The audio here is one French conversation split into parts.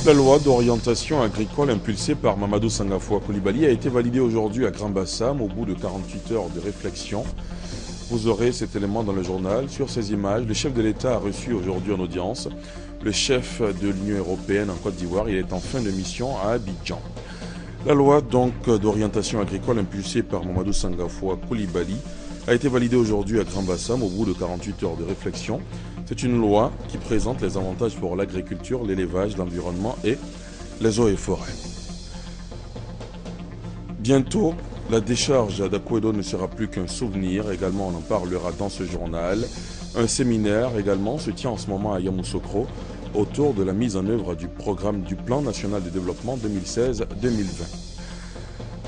La loi d'orientation agricole impulsée par Mamadou Sangafoua Coulibaly a été validée aujourd'hui à Grand-Bassam au bout de 48 heures de réflexion. Vous aurez cet élément dans le journal. Sur ces images, le chef de l'État a reçu aujourd'hui en audience le chef de l'Union européenne en Côte d'Ivoire. Il est en fin de mission à Abidjan. La loi donc d'orientation agricole impulsée par Mamadou Sangafoua Coulibaly a été validée aujourd'hui à Grand-Bassam au bout de 48 heures de réflexion. C'est une loi qui présente les avantages pour l'agriculture, l'élevage, l'environnement et les eaux et forêts. Bientôt, la décharge d'Akouedo ne sera plus qu'un souvenir. Également, on en parlera dans ce journal. Un séminaire également se tient en ce moment à Yamoussoukro autour de la mise en œuvre du programme du Plan national de développement 2016-2020.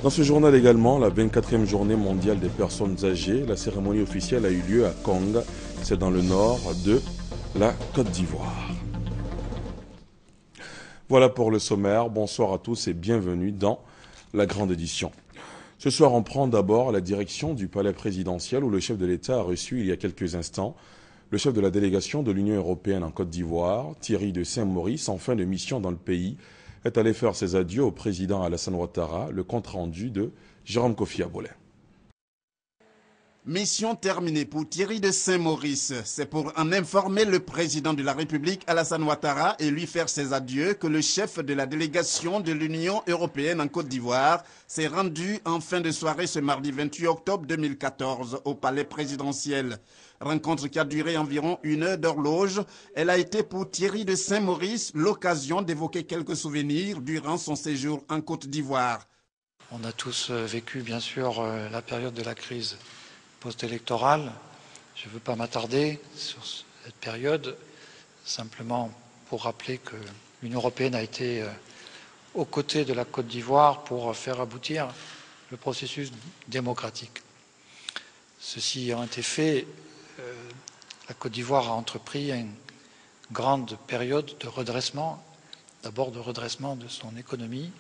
Dans ce journal également, la 24e journée mondiale des personnes âgées, la cérémonie officielle a eu lieu à Kong, c'est dans le nord de la Côte d'Ivoire. Voilà pour le sommaire. Bonsoir à tous et bienvenue dans la grande édition. Ce soir, on prend d'abord la direction du palais présidentiel où le chef de l'État a reçu il y a quelques instants le chef de la délégation de l'Union européenne en Côte d'Ivoire, Thierry de Saint-Maurice, en fin de mission dans le pays, est allé faire ses adieux au président Alassane Ouattara, le compte-rendu de Jérôme Kofi Abolé. Mission terminée pour Thierry de Saint-Maurice. C'est pour en informer le président de la République Alassane Ouattara et lui faire ses adieux que le chef de la délégation de l'Union européenne en Côte d'Ivoire s'est rendu en fin de soirée ce mardi 28 octobre 2014 au palais présidentiel. Rencontre qui a duré environ 1 heure d'horloge. Elle a été pour Thierry de Saint-Maurice l'occasion d'évoquer quelques souvenirs durant son séjour en Côte d'Ivoire. On a tous vécu bien sûr la période de la crise post-électorale. Je ne veux pas m'attarder sur cette période, simplement pour rappeler que l'Union européenne a été aux côtés de la Côte d'Ivoire pour faire aboutir le processus démocratique. Ceci ayant été fait, la Côte d'Ivoire a entrepris une grande période de redressement, d'abord de redressement de son économie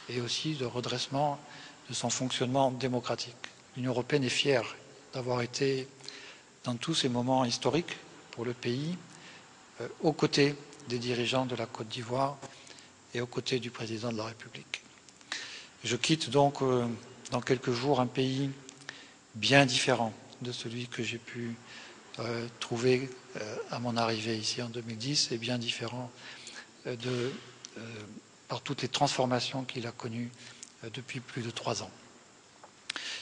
et aussi de redressement de son fonctionnement démocratique. L'Union européenne est fière d'avoir été, dans tous ces moments historiques pour le pays, aux côtés des dirigeants de la Côte d'Ivoire et aux côtés du président de la République. Je quitte donc dans quelques jours un pays bien différent de celui que j'ai pu trouver à mon arrivée ici en 2010 et bien différent par toutes les transformations qu'il a connues depuis plus de 3 ans.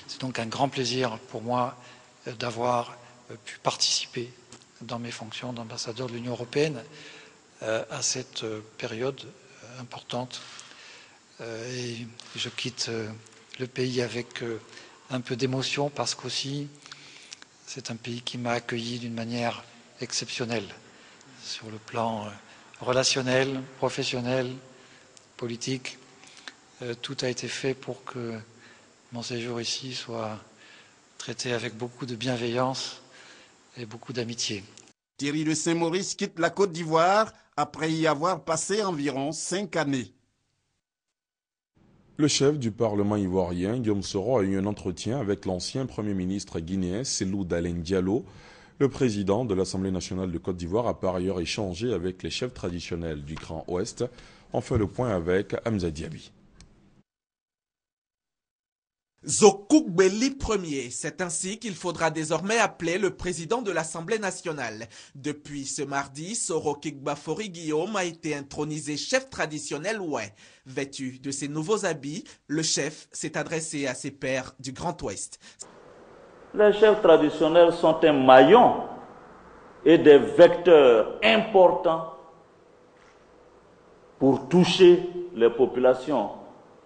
C'est donc un grand plaisir pour moi d'avoir pu participer dans mes fonctions d'ambassadeur de l'Union européenne à cette période importante. Et je quitte le pays avec un peu d'émotion parce qu'aussi c'est un pays qui m'a accueilli d'une manière exceptionnelle sur le plan relationnel, professionnel, politique. Tout a été fait pour que mon séjour ici soit traité avec beaucoup de bienveillance et beaucoup d'amitié. Thierry de Saint-Maurice quitte la Côte d'Ivoire après y avoir passé environ 5 années. Le chef du Parlement ivoirien, Guillaume Soro, a eu un entretien avec l'ancien Premier ministre guinéen, Cellou Dalein Diallo. Le président de l'Assemblée nationale de Côte d'Ivoire a par ailleurs échangé avec les chefs traditionnels du Grand Ouest. On fait le point avec Hamza Diaby. Zokoukbeli Ier, c'est ainsi qu'il faudra désormais appeler le président de l'Assemblée nationale. Depuis ce mardi, Soro Kigbafori Guillaume a été intronisé chef traditionnel ouai. Vêtu de ses nouveaux habits, le chef s'est adressé à ses pairs du Grand Ouest. Les chefs traditionnels sont un maillon et des vecteurs importants pour toucher les populations,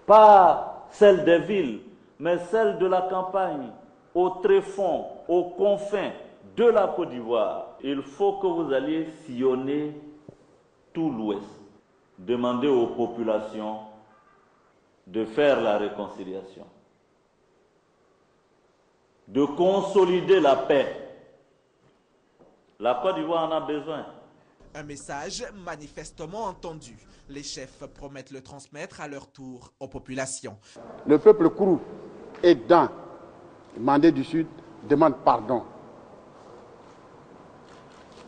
pas celles des villes, mais celle de la campagne, au tréfonds, aux confins de la Côte d'Ivoire. Il faut que vous alliez sillonner tout l'Ouest. Demandez aux populations de faire la réconciliation, de consolider la paix. La Côte d'Ivoire en a besoin. Un message manifestement entendu. Les chefs promettent le transmettre à leur tour aux populations. Le peuple Kourou et dans le Mandé du Sud demande pardon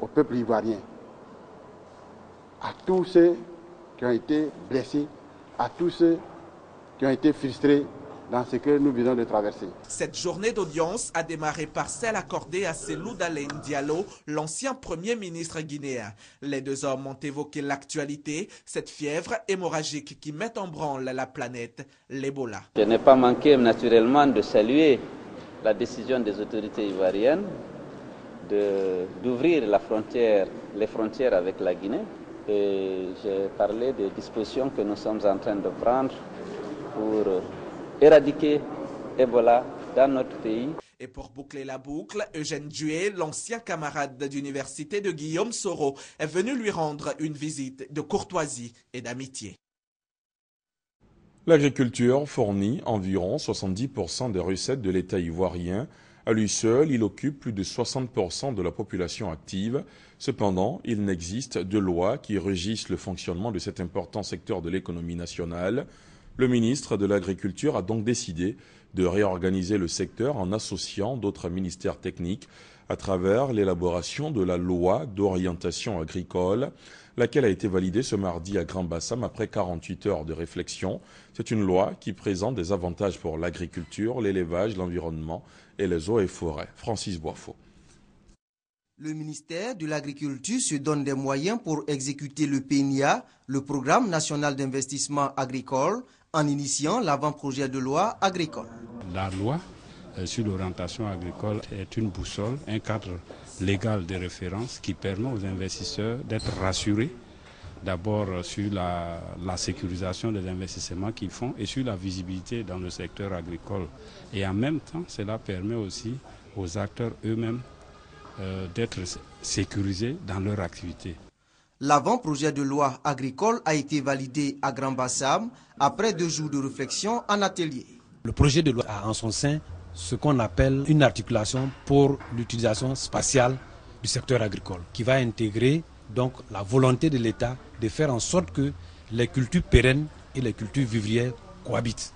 au peuple ivoirien, à tous ceux qui ont été blessés, à tous ceux qui ont été frustrés dans ce que nous venons de traverser. Cette journée d'audience a démarré par celle accordée à Cellou Dalein Diallo, l'ancien Premier ministre guinéen. Les deux hommes ont évoqué l'actualité, cette fièvre hémorragique qui met en branle la planète, l'Ebola. Je n'ai pas manqué naturellement de saluer la décision des autorités ivoiriennes d'ouvrir les frontières avec la Guinée. Et j'ai parlé des dispositions que nous sommes en train de prendre pour éradiquer Ebola dans notre pays. Et pour boucler la boucle, Eugène Dué, l'ancien camarade d'université de Guillaume Soro, est venu lui rendre une visite de courtoisie et d'amitié. L'agriculture fournit environ 70% des recettes de l'État ivoirien. À lui seul, il occupe plus de 60% de la population active. Cependant, il n'existe de loi qui régisse le fonctionnement de cet important secteur de l'économie nationale. Le ministre de l'Agriculture a donc décidé de réorganiser le secteur en associant d'autres ministères techniques à travers l'élaboration de la loi d'orientation agricole, laquelle a été validée ce mardi à Grand Bassam après 48 heures de réflexion. C'est une loi qui présente des avantages pour l'agriculture, l'élevage, l'environnement et les eaux et forêts. Francis Boifo. Le ministère de l'Agriculture se donne des moyens pour exécuter le PNIA, le Programme national d'investissement agricole, en initiant l'avant-projet de loi agricole. La loi sur l'orientation agricole est une boussole, un cadre légal de référence qui permet aux investisseurs d'être rassurés d'abord sur la sécurisation des investissements qu'ils font et sur la visibilité dans le secteur agricole. Et en même temps, cela permet aussi aux acteurs eux-mêmes d'être sécurisés dans leur activité. L'avant-projet de loi agricole a été validé à Grand Bassam après 2 jours de réflexion en atelier. Le projet de loi a en son sein ce qu'on appelle une articulation pour l'utilisation spatiale du secteur agricole, qui va intégrer donc la volonté de l'État de faire en sorte que les cultures pérennes et les cultures vivrières cohabitent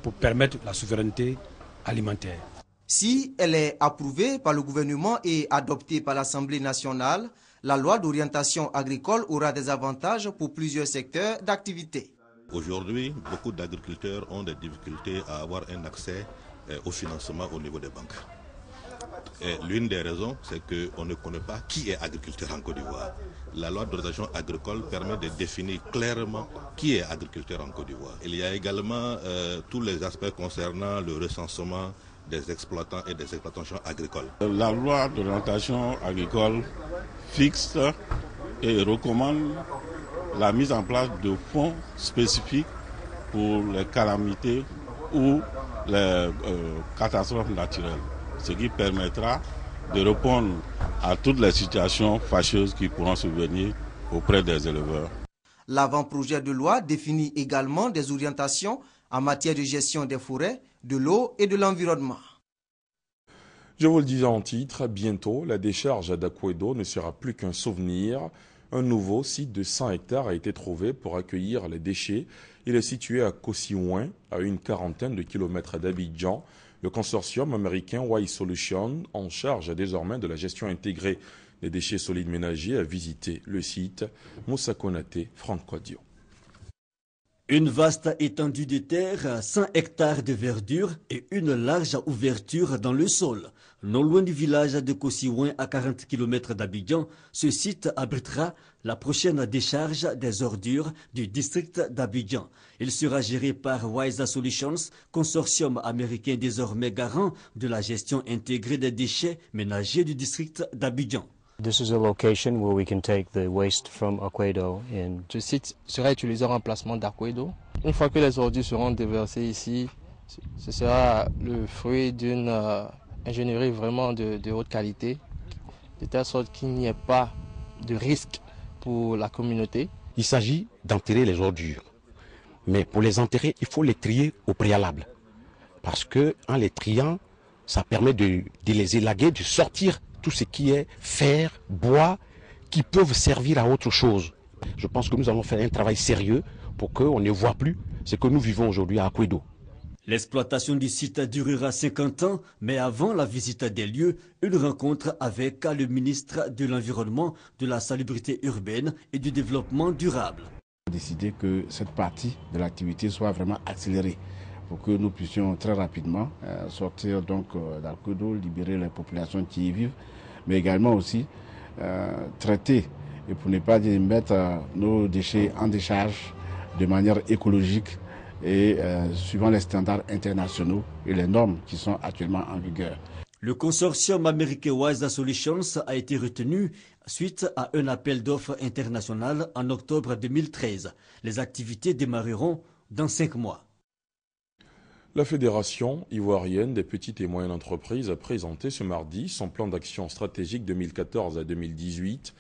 pour permettre la souveraineté alimentaire. Si elle est approuvée par le gouvernement et adoptée par l'Assemblée nationale, la loi d'orientation agricole aura des avantages pour plusieurs secteurs d'activité. Aujourd'hui, beaucoup d'agriculteurs ont des difficultés à avoir un accès au financement au niveau des banques. L'une des raisons, c'est qu'on ne connaît pas qui est agriculteur en Côte d'Ivoire. La loi d'orientation agricole permet de définir clairement qui est agriculteur en Côte d'Ivoire. Il y a également tous les aspects concernant le recensement des exploitants et des exploitations agricoles. La loi d'orientation agricole fixe et recommande la mise en place de fonds spécifiques pour les calamités ou les catastrophes naturelles, ce qui permettra de répondre à toutes les situations fâcheuses qui pourront survenir auprès des éleveurs. L'avant-projet de loi définit également des orientations en matière de gestion des forêts, de l'eau et de l'environnement. Je vous le disais en titre, bientôt, la décharge d'Akwedo ne sera plus qu'un souvenir. Un nouveau site de 100 hectares a été trouvé pour accueillir les déchets. Il est situé à Kosiouin, à une quarantaine de kilomètres d'Abidjan. Le consortium américain Y Solution, en charge désormais de la gestion intégrée des déchets solides ménagers, a visité le site. Moussa Konaté, Franck Quadio. Une vaste étendue de terre, 100 hectares de verdure et une large ouverture dans le sol. Non loin du village de Kosiouin, à 40 km d'Abidjan, ce site abritera la prochaine décharge des ordures du district d'Abidjan. Il sera géré par Wise Solutions, consortium américain désormais garant de la gestion intégrée des déchets ménagers du district d'Abidjan. This is a location where we can take the waste from Akwedo in. Ce site sera utilisé en remplacement d'Akwedo. Une fois que les ordures seront déversées ici, ce sera le fruit d'une ingénierie vraiment de haute qualité, de telle sorte qu'il n'y ait pas de risque pour la communauté. Il s'agit d'enterrer les ordures. Mais pour les enterrer, il faut les trier au préalable. Parce que en les triant, ça permet de les élaguer, de sortir tout ce qui est fer, bois, qui peuvent servir à autre chose. Je pense que nous allons faire un travail sérieux pour qu'on ne voit plus ce que nous vivons aujourd'hui à Akwedo. L'exploitation du site durera 50 ans, mais avant la visite des lieux, une rencontre avec le ministre de l'Environnement, de la Salubrité urbaine et du Développement durable. Décider que cette partie de l'activité soit vraiment accélérée pour que nous puissions très rapidement sortir donc d'Alcodo, libérer les populations qui y vivent, mais également aussi traiter, et pour ne pas dire mettre nos déchets en décharge de manière écologique et suivant les standards internationaux et les normes qui sont actuellement en vigueur. Le consortium America Wise Solutions a été retenu suite à un appel d'offres international en octobre 2013. Les activités démarreront dans 5 mois. La Fédération ivoirienne des petites et moyennes entreprises a présenté ce mardi son plan d'action stratégique 2014 à 2018,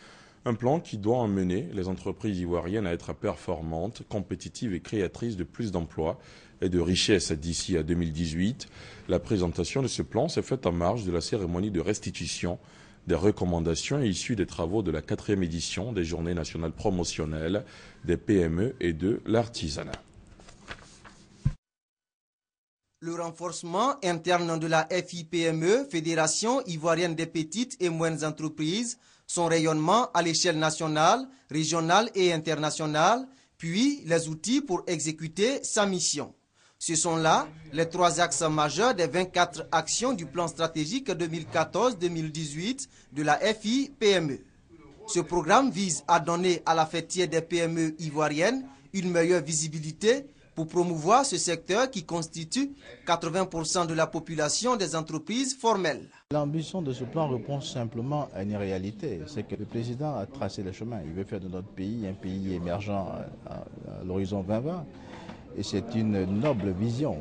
un plan qui doit emmener les entreprises ivoiriennes à être performantes, compétitives et créatrices de plus d'emplois et de richesses d'ici à 2018. La présentation de ce plan s'est faite en marge de la cérémonie de restitution des recommandations issues des travaux de la 4e édition des Journées nationales promotionnelles des PME et de l'artisanat. Le renforcement interne de la FIPME, Fédération ivoirienne des petites et moyennes entreprises, son rayonnement à l'échelle nationale, régionale et internationale, puis les outils pour exécuter sa mission. Ce sont là les 3 axes majeurs des 24 actions du plan stratégique 2014-2018 de la FIPME. Ce programme vise à donner à la fêtière des PME ivoiriennes une meilleure visibilité pour promouvoir ce secteur qui constitue 80% de la population des entreprises formelles. L'ambition de ce plan répond simplement à une réalité, c'est que le président a tracé le chemin. Il veut faire de notre pays un pays émergent à l'horizon 2020. Et c'est une noble vision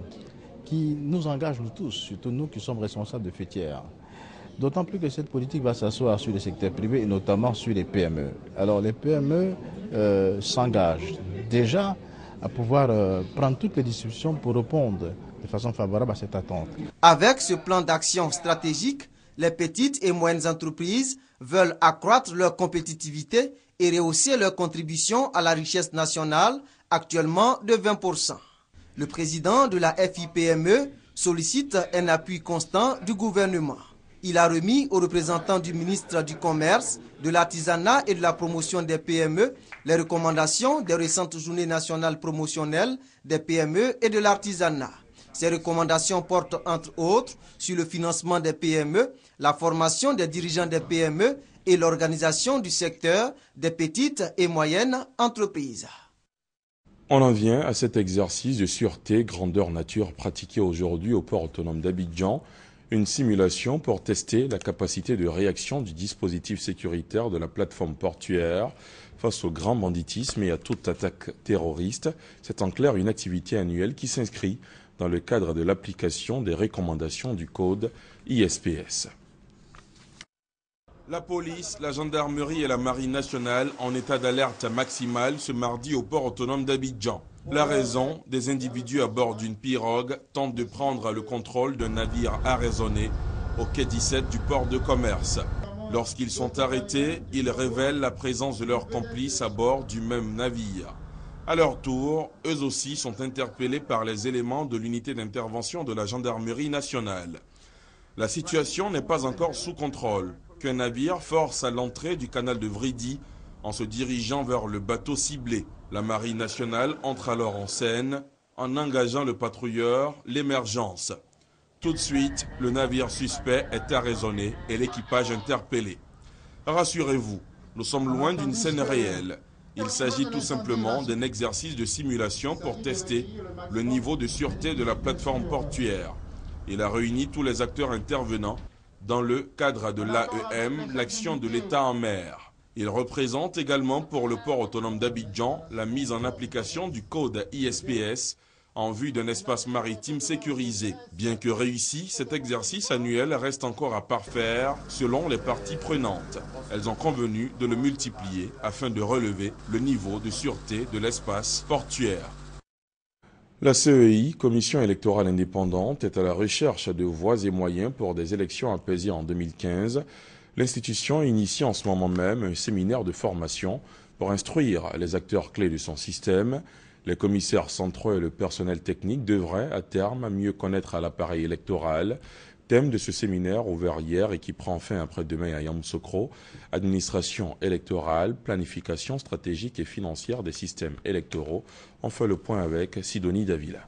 qui nous engage nous tous, surtout nous qui sommes responsables de fêtières. D'autant plus que cette politique va s'asseoir sur le secteur privé et notamment sur les PME. Alors les PME s'engagent déjà à pouvoir prendre toutes les discussions pour répondre de façon favorable à cette attente. Avec ce plan d'action stratégique, les petites et moyennes entreprises veulent accroître leur compétitivité et rehausser leur contribution à la richesse nationale, actuellement de 20%. Le président de la FIPME sollicite un appui constant du gouvernement. Il a remis aux représentants du ministre du Commerce, de l'Artisanat et de la promotion des PME les recommandations des récentes journées nationales promotionnelles des PME et de l'artisanat. Ces recommandations portent entre autres sur le financement des PME, la formation des dirigeants des PME et l'organisation du secteur des petites et moyennes entreprises. On en vient à cet exercice de sûreté grandeur nature pratiqué aujourd'hui au port autonome d'Abidjan, une simulation pour tester la capacité de réaction du dispositif sécuritaire de la plateforme portuaire face au grand banditisme et à toute attaque terroriste. C'est en clair une activité annuelle qui s'inscrit dans le cadre de l'application des recommandations du code ISPS. La police, la gendarmerie et la marine nationale en état d'alerte maximale ce mardi au port autonome d'Abidjan. La raison, des individus à bord d'une pirogue tentent de prendre le contrôle d'un navire arraisonné au quai 17 du port de commerce. Lorsqu'ils sont arrêtés, ils révèlent la présence de leurs complices à bord du même navire. À leur tour, eux aussi sont interpellés par les éléments de l'unité d'intervention de la gendarmerie nationale. La situation n'est pas encore sous contrôle, qu'un navire force à l'entrée du canal de Vridi en se dirigeant vers le bateau ciblé. La marine nationale entre alors en scène en engageant le patrouilleur L'Émergence. Tout de suite, le navire suspect est arraisonné et l'équipage interpellé. Rassurez-vous, nous sommes loin d'une scène réelle. Il s'agit tout simplement d'un exercice de simulation pour tester le niveau de sûreté de la plateforme portuaire. Il a réuni tous les acteurs intervenants dans le cadre de l'AEM, l'action de l'État en mer. Il représente également pour le port autonome d'Abidjan la mise en application du code ISPS en vue d'un espace maritime sécurisé. Bien que réussi, cet exercice annuel reste encore à parfaire selon les parties prenantes. Elles ont convenu de le multiplier afin de relever le niveau de sûreté de l'espace portuaire. La CEI, Commission électorale indépendante, est à la recherche de voies et moyens pour des élections apaisées en 2015. L'institution initie en ce moment même un séminaire de formation pour instruire les acteurs clés de son système. Les commissaires centraux et le personnel technique devraient, à terme, mieux connaître l'appareil électoral, Thème de ce séminaire ouvert hier et qui prend fin après-demain à Yamoussoukro, administration électorale, planification stratégique et financière des systèmes électoraux. On fait le point avec Sidonie Davila.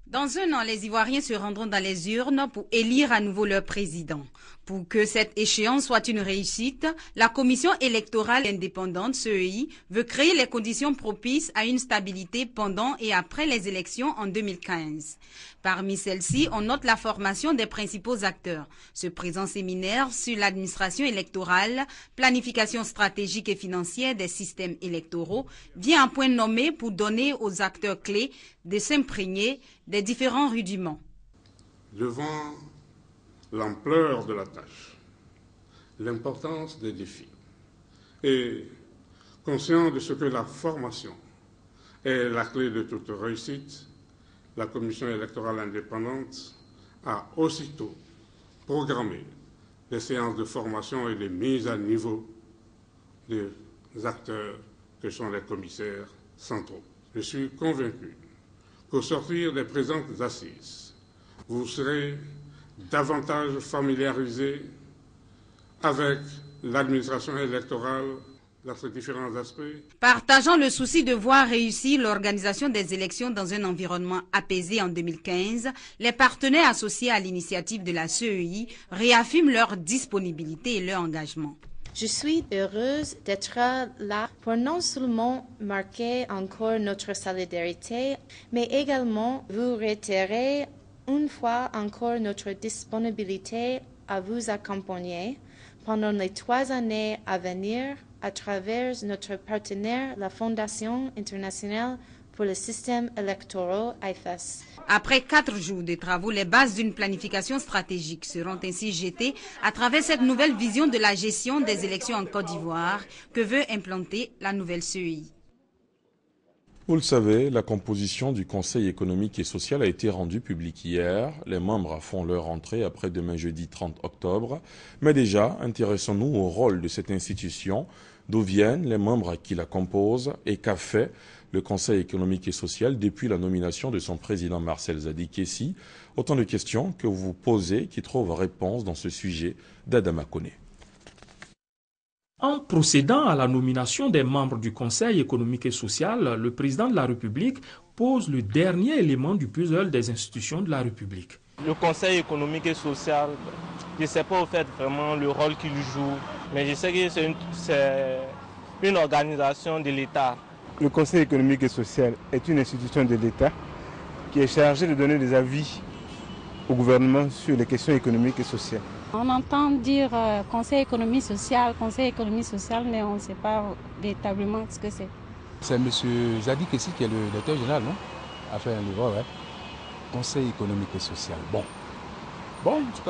Dans un an, les Ivoiriens se rendront dans les urnes pour élire à nouveau leur président. Pour que cette échéance soit une réussite, la Commission électorale indépendante, CEI, veut créer les conditions propices à une stabilité pendant et après les élections en 2015. Parmi celles-ci, on note la formation des principaux acteurs. Ce présent séminaire sur l'administration électorale, planification stratégique et financière des systèmes électoraux vient à point nommé pour donner aux acteurs clés de s'imprégner des différents rudiments. Devant l'ampleur de la tâche, l'importance des défis et conscient de ce que la formation est la clé de toute réussite, la Commission électorale indépendante a aussitôt programmé des séances de formation et de mise à niveau des acteurs que sont les commissaires centraux. Je suis convaincu qu'au sortir des présentes assises, vous serez davantage familiarisés avec l'administration électorale dans ses différents aspects. Partageant le souci de voir réussir l'organisation des élections dans un environnement apaisé en 2015, les partenaires associés à l'initiative de la CEI réaffirment leur disponibilité et leur engagement. Je suis heureuse d'être là pour non seulement marquer encore notre solidarité, mais également vous réitérer une fois encore notre disponibilité à vous accompagner pendant les 3 années à venir à travers notre partenaire, la Fondation internationale pour le système électoral, IFES. Après 4 jours de travaux, les bases d'une planification stratégique seront ainsi jetées à travers cette nouvelle vision de la gestion des élections en Côte d'Ivoire que veut implanter la nouvelle CEI. Vous le savez, la composition du Conseil économique et social a été rendue publique hier. Les membres font leur entrée après-demain jeudi 30 octobre. Mais déjà, intéressons-nous au rôle de cette institution, d'où viennent les membres qui la composent et qu'a fait le Conseil économique et social depuis la nomination de son président Marcel Zadi-Kessi. Autant de questions que vous posez qui trouvent réponse dans ce sujet d'Adama Koné. En procédant à la nomination des membres du Conseil économique et social, le président de la République pose le dernier élément du puzzle des institutions de la République. Le Conseil économique et social, je ne sais pas au fait vraiment le rôle qu'il joue, mais je sais que c'est une organisation de l'État. Le Conseil économique et social est une institution de l'État qui est chargée de donner des avis au gouvernement sur les questions économiques et sociales. On entend dire conseil économique social, mais on ne sait pas véritablement ce que c'est. C'est M. Zadi-Kessi qui est le directeur général, non? Enfin, ouais. Conseil économique et social. Bon,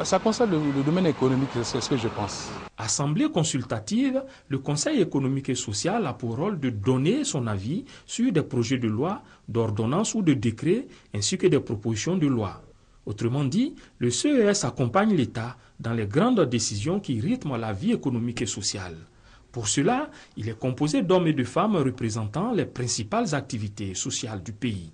ça concerne le domaine économique, c'est ce que je pense. Assemblée consultative, le Conseil économique et social a pour rôle de donner son avis sur des projets de loi, d'ordonnances ou de décrets, ainsi que des propositions de loi. Autrement dit, le CES accompagne l'État dans les grandes décisions qui rythment la vie économique et sociale. Pour cela, il est composé d'hommes et de femmes représentant les principales activités sociales du pays.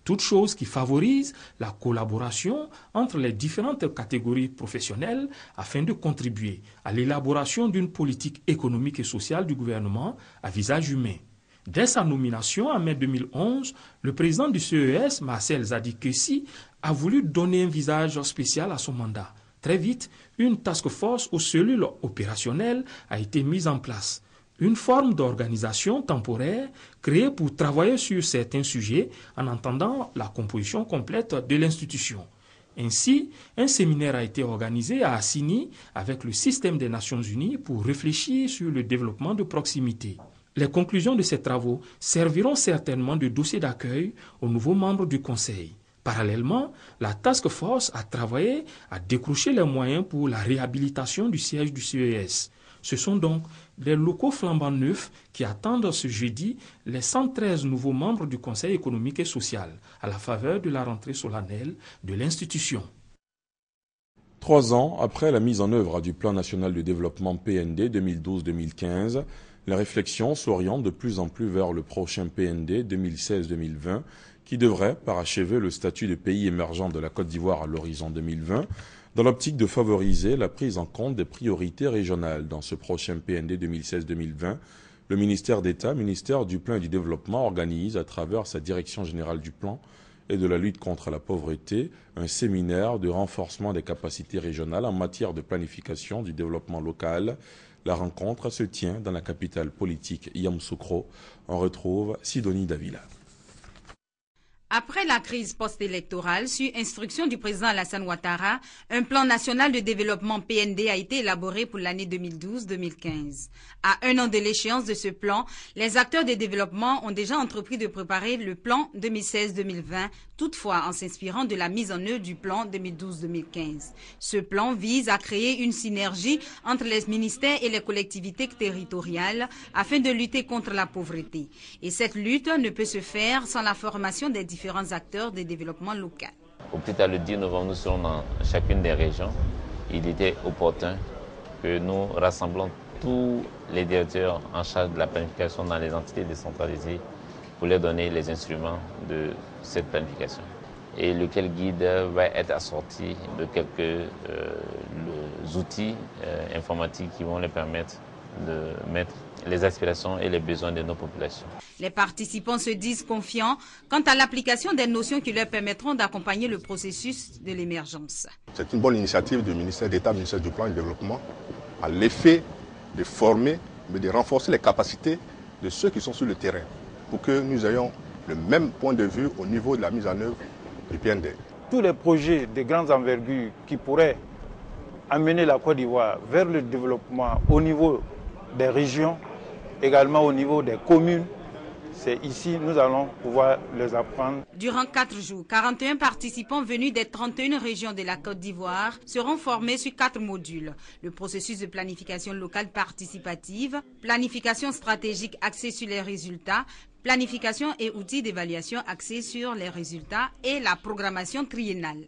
Toute chose qui favorise la collaboration entre les différentes catégories professionnelles afin de contribuer à l'élaboration d'une politique économique et sociale du gouvernement à visage humain. Dès sa nomination en mai 2011, le président du CES, Marcel Zadi-Kessi, a voulu donner un visage spécial à son mandat. Très vite, une task force aux cellules opérationnelles a été mise en place. Une forme d'organisation temporaire créée pour travailler sur certains sujets en attendant la composition complète de l'institution. Ainsi, un séminaire a été organisé à Assini avec le système des Nations Unies pour réfléchir sur le développement de proximité. Les conclusions de ces travaux serviront certainement de dossier d'accueil aux nouveaux membres du Conseil. Parallèlement, la Task Force a travaillé à décrocher les moyens pour la réhabilitation du siège du CES. Ce sont donc des locaux flambant neufs qui attendent ce jeudi les 113 nouveaux membres du Conseil économique et social à la faveur de la rentrée solennelle de l'institution. 3 ans après la mise en œuvre du Plan national de développement PND 2012-2015, les réflexions s'orientent de plus en plus vers le prochain PND 2016-2020 qui devrait parachever le statut de pays émergent de la Côte d'Ivoire à l'horizon 2020, dans l'optique de favoriser la prise en compte des priorités régionales. Dans ce prochain PND 2016-2020, le ministère d'État, ministère du Plan et du Développement, organise à travers sa direction générale du plan et de la lutte contre la pauvreté un séminaire de renforcement des capacités régionales en matière de planification du développement local. La rencontre se tient dans la capitale politique Yamoussoukro. On retrouve Sidonie Davila. Après la crise post-électorale, sur instruction du président Alassane Ouattara, un plan national de développement PND a été élaboré pour l'année 2012-2015. À un an de l'échéance de ce plan, les acteurs de développement ont déjà entrepris de préparer le plan 2016-2020, toutefois en s'inspirant de la mise en œuvre du plan 2012-2015. Ce plan vise à créer une synergie entre les ministères et les collectivités territoriales afin de lutter contre la pauvreté. Et cette lutte ne peut se faire sans la formation des différents acteurs de développement local. Au plus tard le 10 novembre, nous serons dans chacune des régions. Il était opportun que nous rassemblons tous les directeurs en charge de la planification dans les entités décentralisées pour leur donner les instruments de cette planification. Et lequel guide va être assorti de quelques outils informatiques qui vont leur permettre de mettre les aspirations et les besoins de nos populations. Les participants se disent confiants quant à l'application des notions qui leur permettront d'accompagner le processus de l'émergence. C'est une bonne initiative du ministère d'État, du ministère du Plan et du Développement, à l'effet de former, mais de renforcer les capacités de ceux qui sont sur le terrain, pour que nous ayons le même point de vue au niveau de la mise en œuvre du PND. Tous les projets de grandes envergures qui pourraient amener la Côte d'Ivoire vers le développement au niveau des régions, également au niveau des communes, c'est ici nous allons pouvoir les apprendre. Durant 4 jours, 41 participants venus des 31 régions de la Côte d'Ivoire seront formés sur 4 modules. Le processus de planification locale participative, planification stratégique axée sur les résultats, planification et outils d'évaluation axés sur les résultats et la programmation triennale.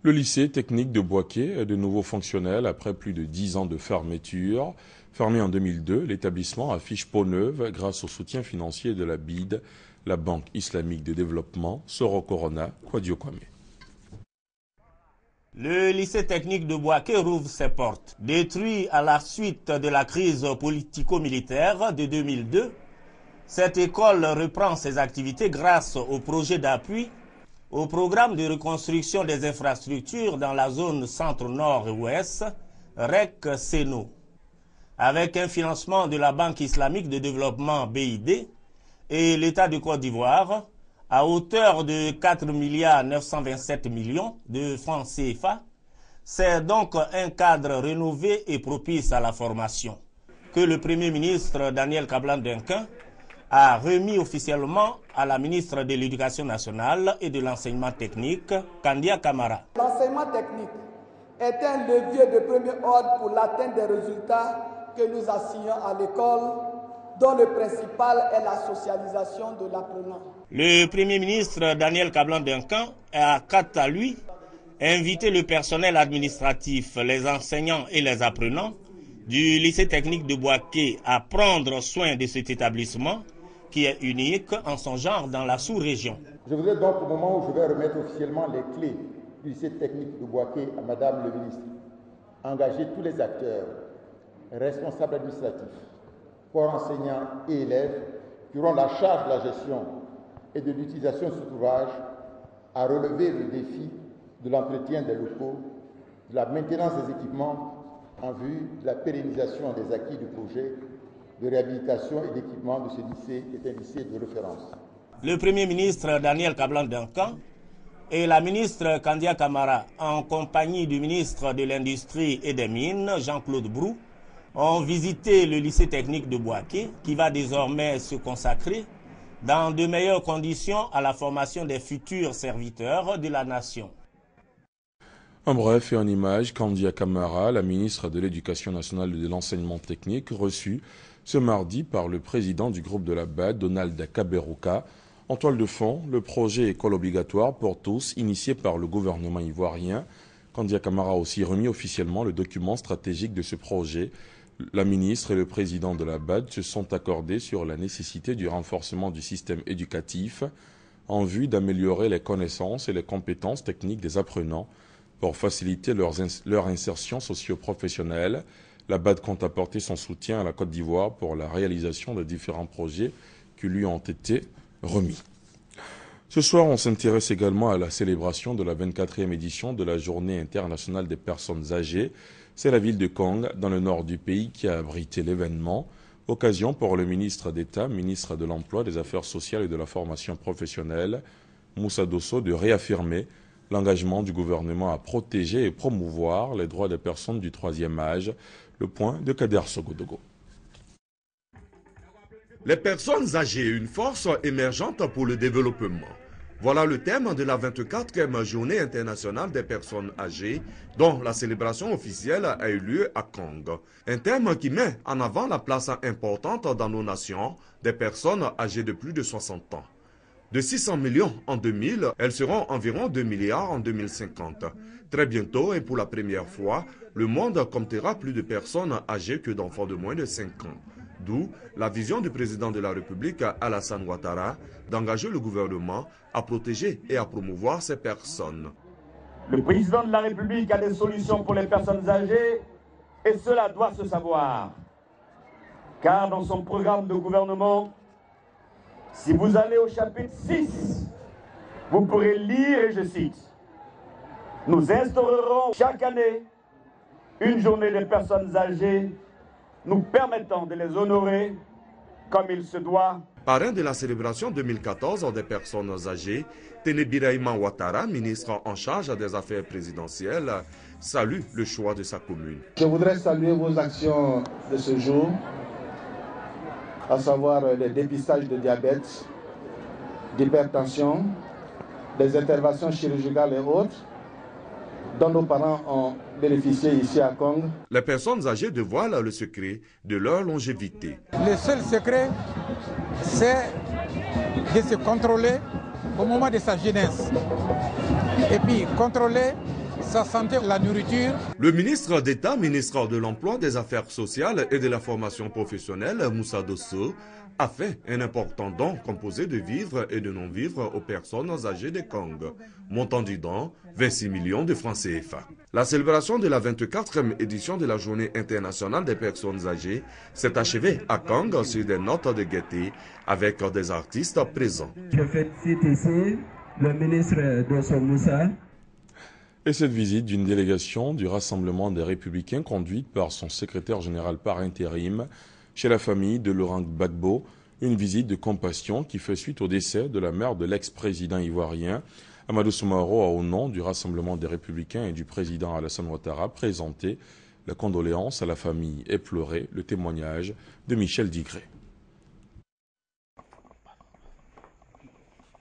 Le lycée technique de Bouaké est de nouveau fonctionnel après plus de 10 ans de fermeture. Fermé en 2002, l'établissement affiche peau neuve grâce au soutien financier de la BID, la Banque islamique de développement, Soro Corona, Kwadio Kwame. Le lycée technique de Bouaké rouvre ses portes. Détruit à la suite de la crise politico-militaire de 2002, cette école reprend ses activités grâce au projet d'appui au programme de reconstruction des infrastructures dans la zone centre-nord et ouest, REC-SENO, avec un financement de la Banque islamique de développement BID et l'État de Côte d'Ivoire à hauteur de 4 927 millions de francs CFA. C'est donc un cadre rénové et propice à la formation que le Premier ministre Daniel Kablan-Duncan a remis officiellement à la ministre de l'Éducation nationale et de l'enseignement technique, Kandia Camara. L'enseignement technique est un levier de premier ordre pour l'atteinte des résultats que nous assignons à l'école, dont le principal est la socialisation de l'apprenant. Le Premier ministre Daniel Kablan-Duncan a, quant à lui, invité le personnel administratif, les enseignants et les apprenants du lycée technique de Bouaké à prendre soin de cet établissement qui est unique en son genre dans la sous-région. Je voudrais donc, au moment où je vais remettre officiellement les clés du lycée technique de Bouaké à Madame le ministre, engager tous les acteurs, responsables administratifs, corps enseignants et élèves qui auront la charge de la gestion et de l'utilisation de cet ouvrage à relever le défi de l'entretien des locaux, de la maintenance des équipements en vue de la pérennisation des acquis du projet de réhabilitation et d'équipement de ce lycée qui est un lycée de référence. Le Premier ministre Daniel Kablan-Duncan et la ministre Kandia Camara, en compagnie du ministre de l'Industrie et des Mines, Jean-Claude Brou, ont visité le lycée technique de Bouaké, qui va désormais se consacrer dans de meilleures conditions à la formation des futurs serviteurs de la nation. En bref et en images, Kandia Camara, la ministre de l'Éducation nationale et de l'enseignement technique, reçue ce mardi par le président du groupe de la BAD, Donald Kaberuka. En toile de fond, le projet École obligatoire pour tous, initié par le gouvernement ivoirien. Kandia Camara a aussi remis officiellement le document stratégique de ce projet, La ministre et le président de la BAD se sont accordés sur la nécessité du renforcement du système éducatif en vue d'améliorer les connaissances et les compétences techniques des apprenants pour faciliter leur insertion socio-professionnelle. La BAD compte apporter son soutien à la Côte d'Ivoire pour la réalisation de différents projets qui lui ont été remis. Ce soir, on s'intéresse également à la célébration de la 24e édition de la Journée internationale des personnes âgées. C'est la ville de Kong, dans le nord du pays, qui a abrité l'événement. Occasion pour le ministre d'État, ministre de l'Emploi, des Affaires sociales et de la formation professionnelle, Moussa Dosso, de réaffirmer l'engagement du gouvernement à protéger et promouvoir les droits des personnes du troisième âge. Le point de Kader Sogodogo. Les personnes âgées, une force émergente pour le développement. Voilà le thème de la 24e Journée internationale des personnes âgées, dont la célébration officielle a eu lieu à Kong. Un thème qui met en avant la place importante dans nos nations des personnes âgées de plus de 60 ans. De 600 millions en 2000, elles seront environ 2 milliards en 2050. Très bientôt et pour la première fois, le monde comptera plus de personnes âgées que d'enfants de moins de 5 ans. D'où la vision du président de la République, Alassane Ouattara, d'engager le gouvernement à protéger et à promouvoir ces personnes. Le président de la République a des solutions pour les personnes âgées et cela doit se savoir. Car dans son programme de gouvernement, si vous allez au chapitre 6, vous pourrez lire, et je cite, « Nous instaurerons chaque année une journée des personnes âgées nous permettant de les honorer comme il se doit. » Parrain de la célébration 2014 des personnes âgées, Ténébiraïma Ouattara, ministre en charge des affaires présidentielles, salue le choix de sa commune. Je voudrais saluer vos actions de ce jour, à savoir les dépistages de diabète, d'hypertension, des interventions chirurgicales et autres, dont nos parents ont bénéficié ici à Kong. Les personnes âgées dévoilent le secret de leur longévité. Le seul secret, c'est de se contrôler au moment de sa jeunesse. Et puis contrôler sa santé, la nourriture. Le ministre d'État, ministre de l'Emploi, des Affaires sociales et de la formation professionnelle, Moussa Dosso, a fait un important don composé de vivres et de non-vivres aux personnes âgées de Kong. Montant du don, 26 millions de francs CFA. La célébration de la 24e édition de la Journée internationale des personnes âgées s'est achevée à Kong sur des notes de gaieté avec des artistes présents. Je félicite ici le ministre Dosso Moussa. Et cette visite d'une délégation du Rassemblement des Républicains conduite par son secrétaire général par intérim chez la famille de Laurent Gbagbo, une visite de compassion qui fait suite au décès de la mère de l'ex-président ivoirien. Amadou Soumaoro a, au nom du Rassemblement des Républicains et du président Alassane Ouattara, présenté la condoléance à la famille et pleuré le témoignage de Michel Digré.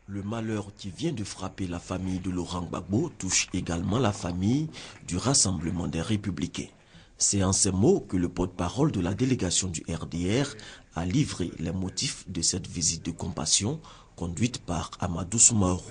Le malheur qui vient de frapper la famille de Laurent Gbagbo touche également la famille du Rassemblement des Républicains. C'est en ces mots que le porte-parole de la délégation du RDR a livré les motifs de cette visite de compassion conduite par Amadou Soumaoro.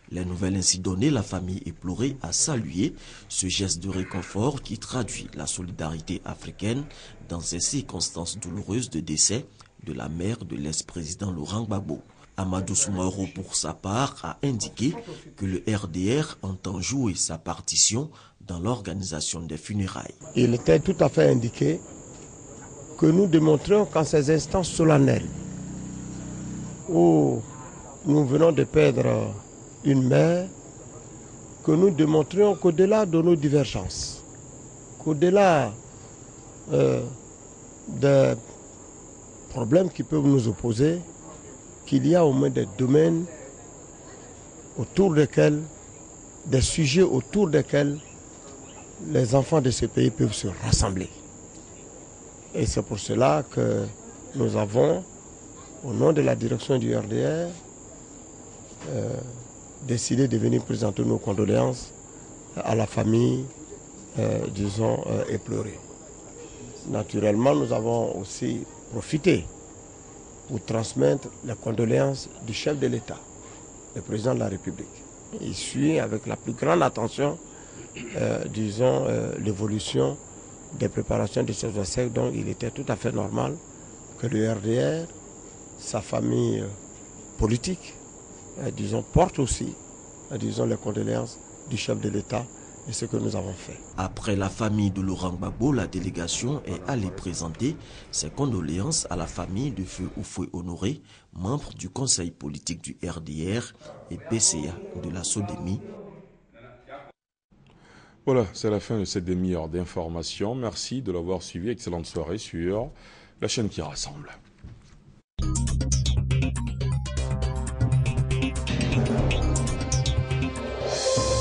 Les nouvelles ainsi données, la famille éplorée a salué ce geste de réconfort qui traduit la solidarité africaine dans ces circonstances douloureuses de décès de la mère de l'ex-président Laurent Gbagbo. Amadou Soumaoro, pour sa part, a indiqué que le RDR entend jouer sa partition dans l'organisation des funérailles. Il était tout à fait indiqué que nous démontrions qu'en ces instants solennels où nous venons de perdre une mère, que nous démontrions qu'au-delà de nos divergences, qu'au-delà des problèmes qui peuvent nous opposer, qu'il y a au moins des domaines autour desquels, des sujets autour desquels les enfants de ce pays peuvent se rassembler. Et c'est pour cela que nous avons, au nom de la direction du RDR, décidé de venir présenter nos condoléances à la famille, disons, éplorée. Naturellement, nous avons aussi profité pour transmettre les condoléances du chef de l'État, le président de la République. Il suit avec la plus grande attention, disons, l'évolution des préparations de ces obsèques, donc il était tout à fait normal que le RDR, sa famille politique, disons, porte aussi, disons, les condoléances du chef de l'État et ce que nous avons fait. Après la famille de Laurent Gbagbo, la délégation est allée présenter ses condoléances à la famille de Feu Houphouët Honoré, membre du conseil politique du RDR et PCA de la SODEMI. Voilà, c'est la fin de cette demi-heure d'information. Merci de l'avoir suivi. Excellente soirée sur la chaîne qui rassemble.